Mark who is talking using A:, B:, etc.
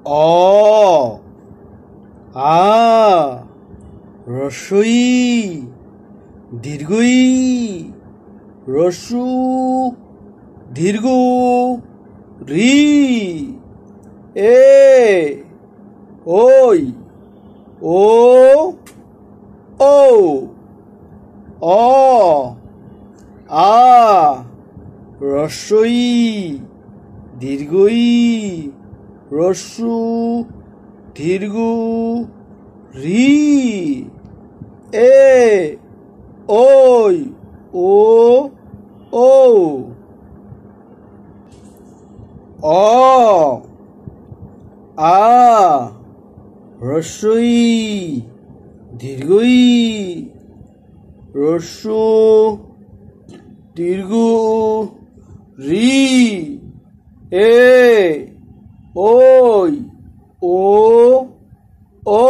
A: অ আ রস্বই দীর্ঘই রস্যু দীর্ঘ রি এ ওই ও ও অ আ রস্বই দীর্ঘই রস্যু দীর্ঘ রি এ ওই ও ও অ আ রস্বই দীর্ঘই রস্যু দীর্ঘ রি এ ওই ও ও